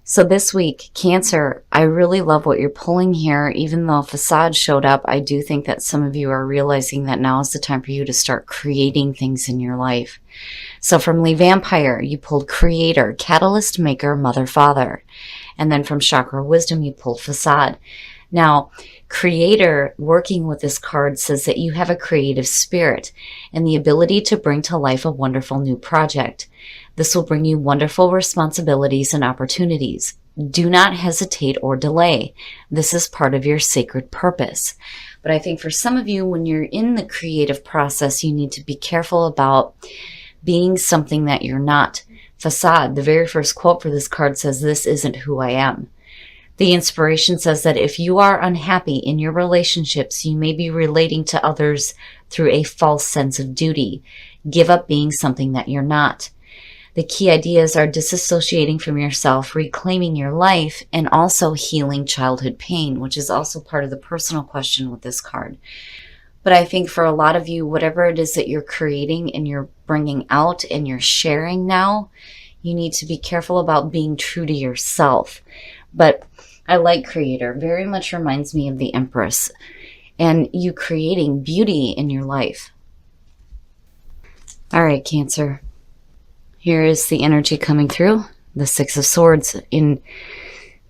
So this week, Cancer, I really love what you're pulling here. Even though facade showed up, I do think that some of you are realizing that now is the time for you to start creating things in your life. So from Lee Vampire, you pulled Creator, Catalyst, Maker, Mother, Father. And then from Chakra Wisdom, you pulled Facade. Now, Creator, working with this card, says that you have a creative spirit and the ability to bring to life a wonderful new project. This will bring you wonderful responsibilities and opportunities. Do not hesitate or delay. This is part of your sacred purpose. But I think for some of you, when you're in the creative process, you need to be careful about being something that you're not. Facade, the very first quote for this card says, "This isn't who I am." The inspiration says that if you are unhappy in your relationships, you may be relating to others through a false sense of duty. Give up being something that you're not. The key ideas are disassociating from yourself, reclaiming your life, and also healing childhood pain, which is also part of the personal question with this card. But I think for a lot of you, whatever it is that you're creating and you're bringing out and you're sharing now, you need to be careful about being true to yourself. But I like Creator. Very much reminds me of the Empress and you creating beauty in your life. All right, Cancer. Here is the energy coming through, the Six of Swords. And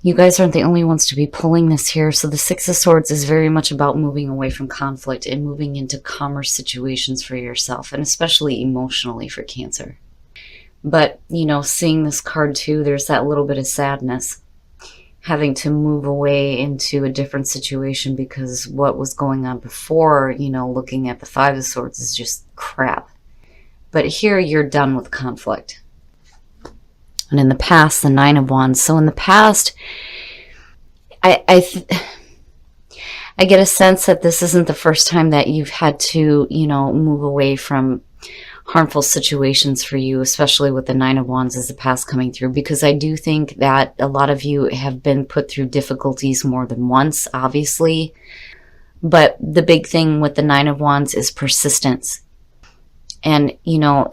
you guys aren't the only ones to be pulling this here. So the Six of Swords is very much about moving away from conflict and moving into calmer situations for yourself, and especially emotionally for Cancer. But, you know, seeing this card too, there's that little bit of sadness. Having to move away into a different situation because what was going on before, you know, looking at the Five of Swords is just crap. But here you're done with conflict. And in the past, the Nine of Wands. So in the past, I get a sense that this isn't the first time that you've had to, you know, move away from harmful situations for you, especially with the Nine of Wands as the past coming through, because I do think that a lot of you have been put through difficulties more than once, obviously. But the big thing with the Nine of Wands is persistence. And, you know,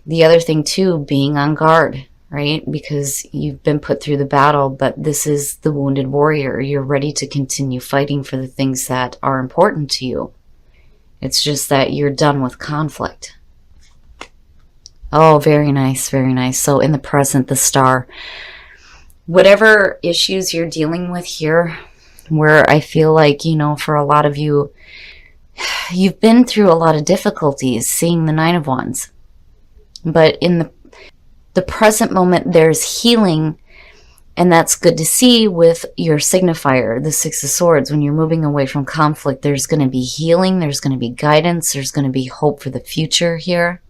the other thing too, being on guard, right? Because you've been put through the battle, but this is the wounded warrior. You're ready to continue fighting for the things that are important to you. It's just that you're done with conflict. Oh, very nice, very nice. So in the present, the Star. Whatever issues you're dealing with here, where I feel like, you know, for a lot of you, you've been through a lot of difficulties seeing the Nine of Wands. But in the present moment, there's healing, and that's good to see with your signifier, the Six of Swords. When you're moving away from conflict, there's going to be healing, there's going to be guidance, there's going to be hope for the future here.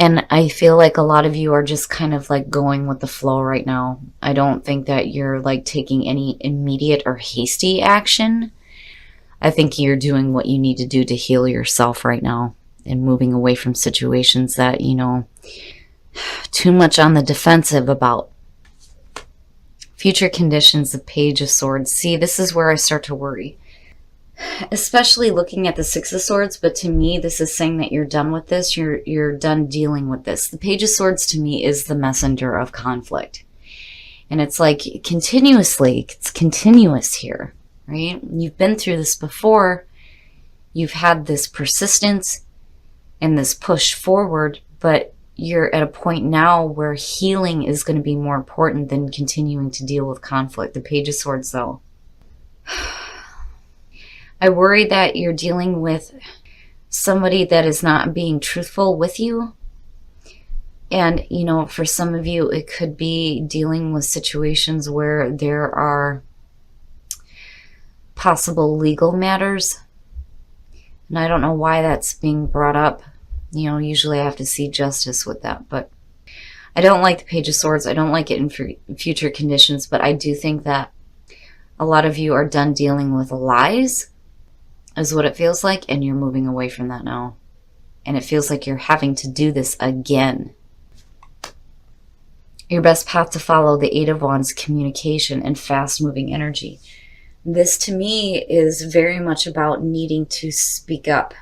And I feel like a lot of you are just kind of like going with the flow right now. I don't think that you're like taking any immediate or hasty action. I think you're doing what you need to do to heal yourself right now and moving away from situations that, you know, too much on the defensive about. Future conditions, the Page of Swords. See, this is where I start to worry. Especially looking at the Six of Swords, but to me, this is saying that you're done with this. You're done dealing with this. The Page of Swords to me is the messenger of conflict. And it's like continuously, it's continuous here, right? You've been through this before. You've had this persistence and this push forward, but you're at a point now where healing is going to be more important than continuing to deal with conflict. The Page of Swords, though. I worry that you're dealing with somebody that is not being truthful with you. And, you know, for some of you, it could be dealing with situations where there are possible legal matters. And I don't know why that's being brought up. You know, usually I have to see justice with that. But I don't like the Page of Swords. I don't like it in future conditions. But I do think that a lot of you are done dealing with lies, is what it feels like, and you're moving away from that now. And it feels like you're having to do this again. Your best path to follow, the Eight of Wands, communication and fast-moving energy. This, to me, is very much about needing to speak up.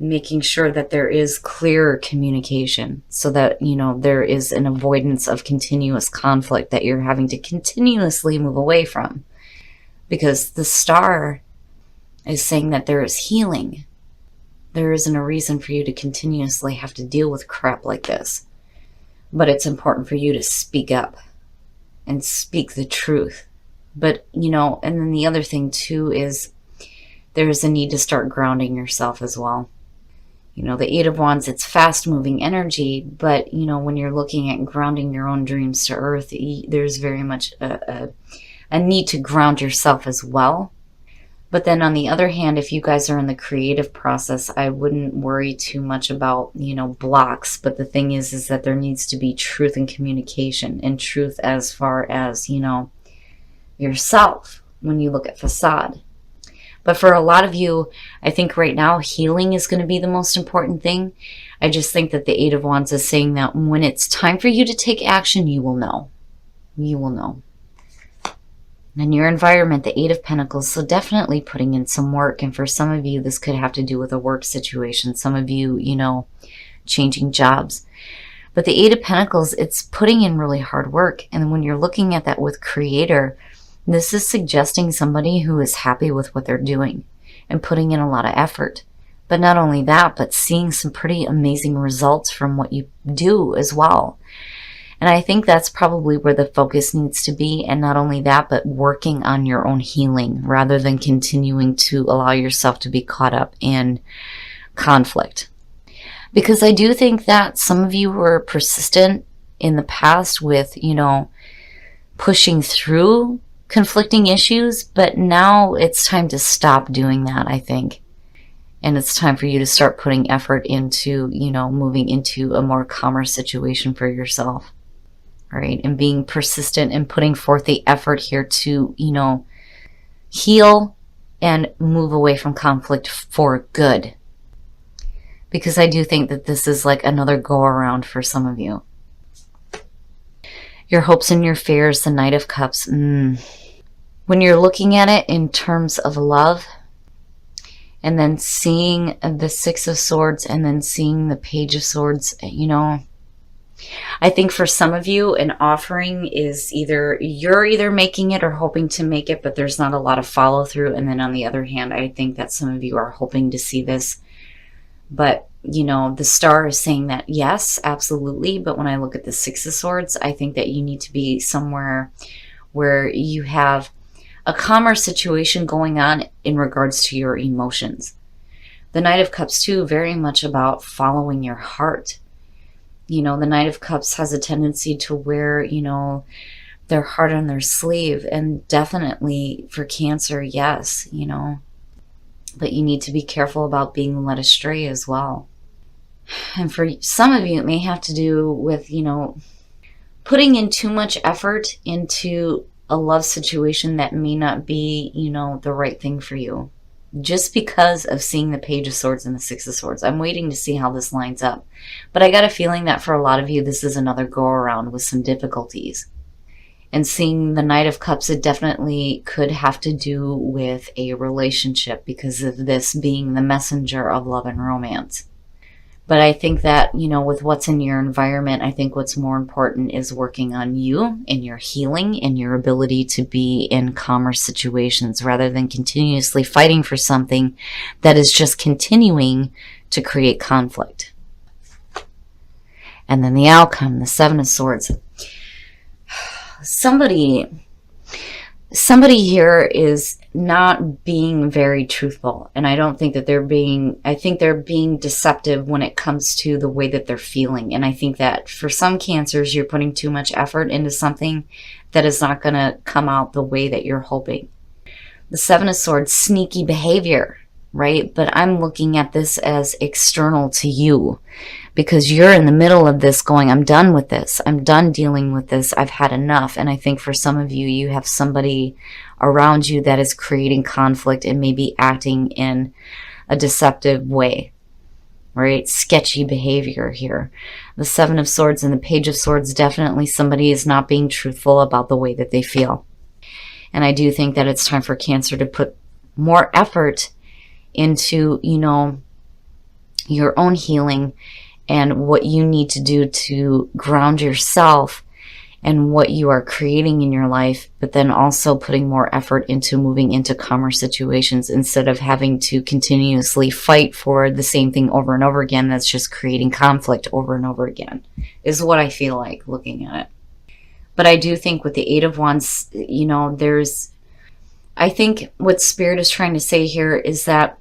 making sure that there is clear communication so that, you know, there is an avoidance of continuous conflict that you're having to continuously move away from. Because the star is saying that there is healing. There isn't a reason for you to continuously have to deal with crap like this. But it's important for you to speak up and speak the truth. But, you know, and then the other thing too is there's a need to start grounding yourself as well. You know, the Eight of Wands, it's fast-moving energy, but, you know, when you're looking at grounding your own dreams to earth, there's very much a need to ground yourself as well. But then on the other hand, if you guys are in the creative process, I wouldn't worry too much about, you know, blocks. But the thing is that there needs to be truth and communication, and truth as far as, you know, yourself when you look at facade. But for a lot of you, I think right now healing is going to be the most important thing. I just think that the Eight of Wands is saying that when it's time for you to take action, you will know. You will know. And your environment, the Eight of Pentacles, so definitely putting in some work. And for some of you, this could have to do with a work situation. Some of you, you know, changing jobs. But the Eight of Pentacles, it's putting in really hard work. And when you're looking at that with Creator, this is suggesting somebody who is happy with what they're doing and putting in a lot of effort. But not only that, but seeing some pretty amazing results from what you do as well. And I think that's probably where the focus needs to be. And not only that, but working on your own healing rather than continuing to allow yourself to be caught up in conflict. Because I do think that some of you were persistent in the past with, you know, pushing through conflicting issues, but now it's time to stop doing that, I think. And it's time for you to start putting effort into, you know, moving into a more calmer situation for yourself, right? And being persistent and putting forth the effort here to, you know, heal and move away from conflict for good. Because I do think that this is like another go around for some of you. Your hopes and your fears, the Knight of Cups. When you're looking at it in terms of love, and then seeing the Six of Swords, and then seeing the Page of Swords, you know, I think for some of you, an offering is you're either making it or hoping to make it, but there's not a lot of follow through. And then on the other hand, I think that some of you are hoping to see this. But, you know, the star is saying that, yes, absolutely. But when I look at the Six of Swords, I think that you need to be somewhere where you have a calmer situation going on in regards to your emotions. The Knight of Cups too, very much about following your heart. You know, the Knight of Cups has a tendency to wear, you know, their heart on their sleeve. And definitely for Cancer, yes, you know. But you need to be careful about being led astray as well. And for some of you, it may have to do with, you know, putting in too much effort into a love situation that may not be, you know, the right thing for you. Just because of seeing the Page of Swords and the Six of Swords. I'm waiting to see how this lines up. But I got a feeling that for a lot of you, this is another go around with some difficulties. And seeing the Knight of Cups, it definitely could have to do with a relationship because of this being the messenger of love and romance. But I think that, you know, with what's in your environment, I think what's more important is working on you and your healing and your ability to be in calmer situations rather than continuously fighting for something that is just continuing to create conflict. And then the outcome, the Seven of Swords. Somebody here is not being very truthful. And I don't think that I think they're being deceptive when it comes to the way that they're feeling. And I think that for some Cancers, you're putting too much effort into something that is not going to come out the way that you're hoping. The Seven of Swords, sneaky behavior, right? But I'm looking at this as external to you because you're in the middle of this going, I'm done with this. I'm done dealing with this. I've had enough. And I think for some of you, you have somebody around you that is creating conflict and maybe acting in a deceptive way, right? Sketchy behavior here. The Seven of Swords and the Page of Swords, definitely somebody is not being truthful about the way that they feel. And I do think that it's time for Cancer to put more effort into, you know, your own healing and what you need to do to ground yourself and what you are creating in your life, but then also putting more effort into moving into calmer situations instead of having to continuously fight for the same thing over and over again. That's just creating conflict over and over again, is what I feel like looking at it. But I do think with the Eight of Wands, you know, I think what Spirit is trying to say here is that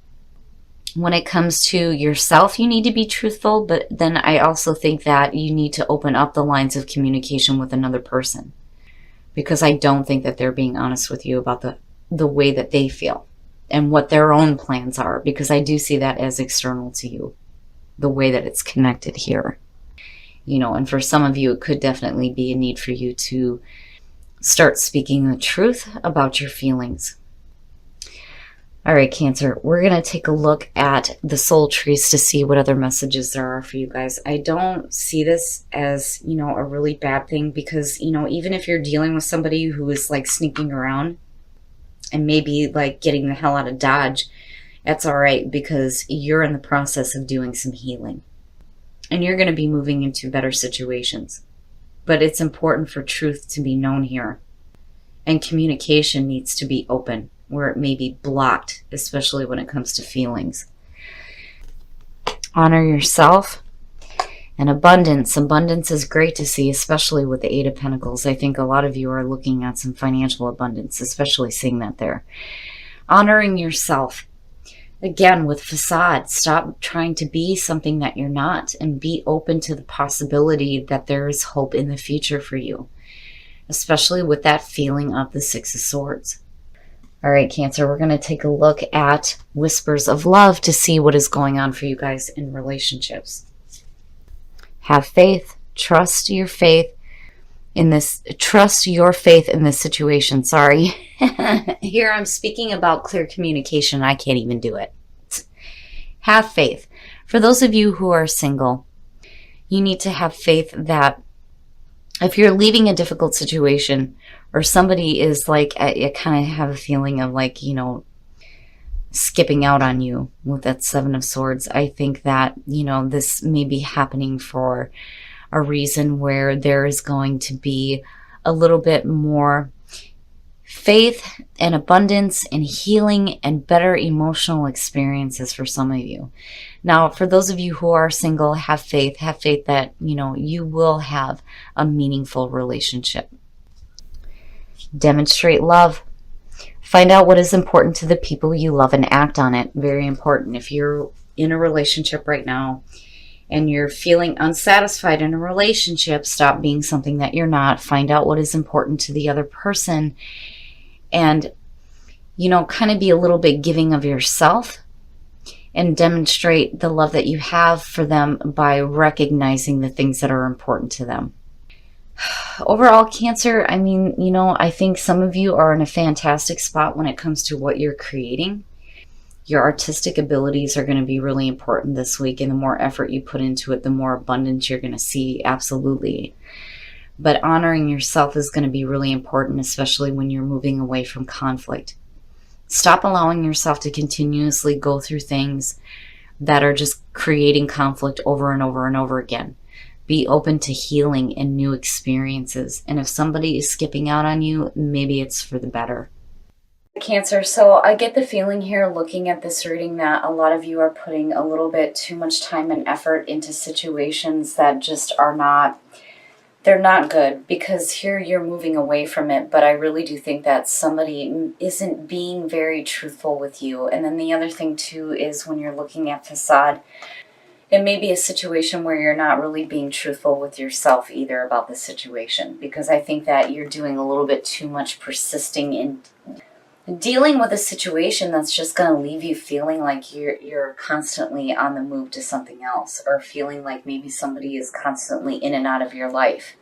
when it comes to yourself, you need to be truthful, but then I also think that you need to open up the lines of communication with another person, because I don't think that they're being honest with you about the way that they feel and what their own plans are, because I do see that as external to you, the way that it's connected here. You know, and for some of you, it could definitely be a need for you to start speaking the truth about your feelings. All right, Cancer, we're going to take a look at the soul trees to see what other messages there are for you guys. I don't see this as, you know, a really bad thing, because, you know, even if you're dealing with somebody who is like sneaking around and maybe like getting the hell out of Dodge, that's all right, because you're in the process of doing some healing and you're going to be moving into better situations. But it's important for truth to be known here, and communication needs to be open where it may be blocked, especially when it comes to feelings. Honor yourself. And abundance. Abundance is great to see, especially with the Eight of Pentacles. I think a lot of you are looking at some financial abundance, especially seeing that there. Honoring yourself. Again, with facade, stop trying to be something that you're not, and be open to the possibility that there is hope in the future for you, especially with that feeling of the Six of Swords. All right, Cancer, we're going to take a look at whispers of love to see what is going on for you guys in relationships. Have faith. Trust your faith in this. Trust your faith in this situation. Sorry. Here I'm speaking about clear communication. I can't even do it. Have faith. For those of you who are single, you need to have faith that if you're leaving a difficult situation, or somebody is like, I kind of have a feeling of like, you know, skipping out on you with that Seven of Swords. I think that, you know, this may be happening for a reason where there is going to be a little bit more faith and abundance and healing and better emotional experiences for some of you. Now, for those of you who are single, have faith that, you know, you will have a meaningful relationship. Demonstrate love. Find out what is important to the people you love and act on it. Very important. If you're in a relationship right now and you're feeling unsatisfied in a relationship, stop being something that you're not. Find out what is important to the other person, and, you know, kind of be a little bit giving of yourself, and demonstrate the love that you have for them by recognizing the things that are important to them. Overall, Cancer, I mean, you know, I think some of you are in a fantastic spot when it comes to what you're creating. Your artistic abilities are going to be really important this week, and the more effort you put into it, the more abundance you're going to see, absolutely. But honoring yourself is going to be really important, especially when you're moving away from conflict. Stop allowing yourself to continuously go through things that are just creating conflict over and over and over again. Be open to healing and new experiences. And if somebody is skipping out on you, maybe it's for the better. Cancer, so I get the feeling here looking at this reading that a lot of you are putting a little bit too much time and effort into situations that just are not, they're not good, because here you're moving away from it. But I really do think that somebody isn't being very truthful with you. And then the other thing too is when you're looking at facade, it may be a situation where you're not really being truthful with yourself either about the situation, because I think that you're doing a little bit too much persisting in dealing with a situation that's just going to leave you feeling like you're constantly on the move to something else, or feeling like maybe somebody is constantly in and out of your life.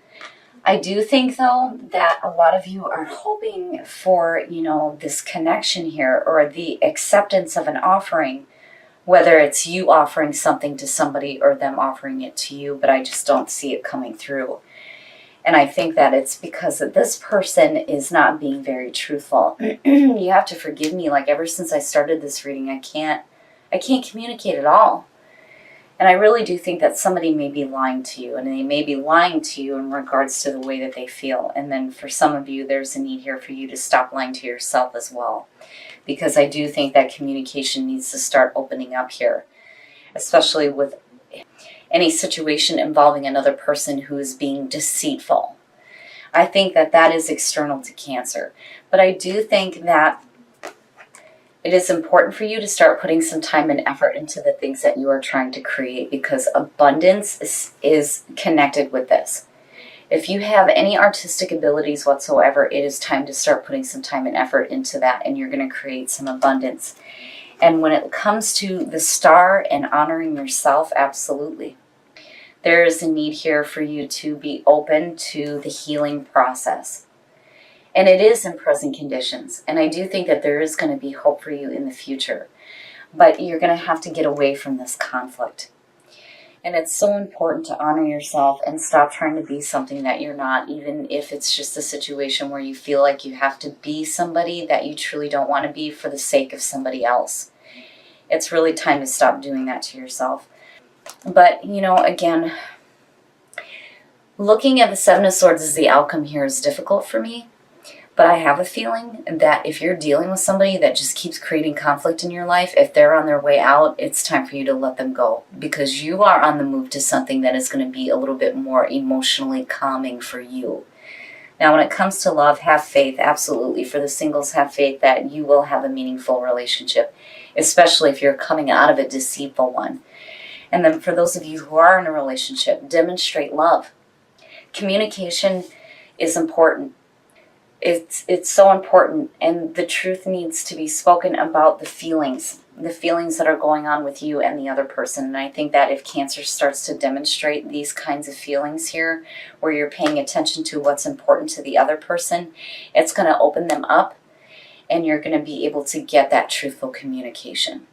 I do think, though, that a lot of you are hoping for, you know, this connection here, or the acceptance of an offering, whether it's you offering something to somebody or them offering it to you, but I just don't see it coming through. And I think that it's because this person is not being very truthful. You have to forgive me, like ever since I started this reading, I can't communicate at all. And I really do think that somebody may be lying to you, and they may be lying to you in regards to the way that they feel. And then for some of you, there's a need here for you to stop lying to yourself as well. Because I do think that communication needs to start opening up here, especially with any situation involving another person who is being deceitful. I think that that is external to Cancer. But I do think that it is important for you to start putting some time and effort into the things that you are trying to create, because abundance is connected with this. If you have any artistic abilities whatsoever, it is time to start putting some time and effort into that, and you're going to create some abundance. And when it comes to the star and honoring yourself, absolutely. There is a need here for you to be open to the healing process. And it is in present conditions. And I do think that there is going to be hope for you in the future. But you're going to have to get away from this conflict. And it's so important to honor yourself and stop trying to be something that you're not, even if it's just a situation where you feel like you have to be somebody that you truly don't want to be for the sake of somebody else. It's really time to stop doing that to yourself. But, you know, again, looking at the Seven of Swords as the outcome here is difficult for me. But I have a feeling that if you're dealing with somebody that just keeps creating conflict in your life, if they're on their way out, it's time for you to let them go. Because you are on the move to something that is going to be a little bit more emotionally calming for you. Now, when it comes to love, have faith, absolutely. For the singles, have faith that you will have a meaningful relationship, especially if you're coming out of a deceitful one. And then for those of you who are in a relationship, demonstrate love. Communication is important. It's so important, and the truth needs to be spoken about the feelings that are going on with you and the other person. And I think that if Cancer starts to demonstrate these kinds of feelings here, where you're paying attention to what's important to the other person, it's going to open them up, and you're going to be able to get that truthful communication.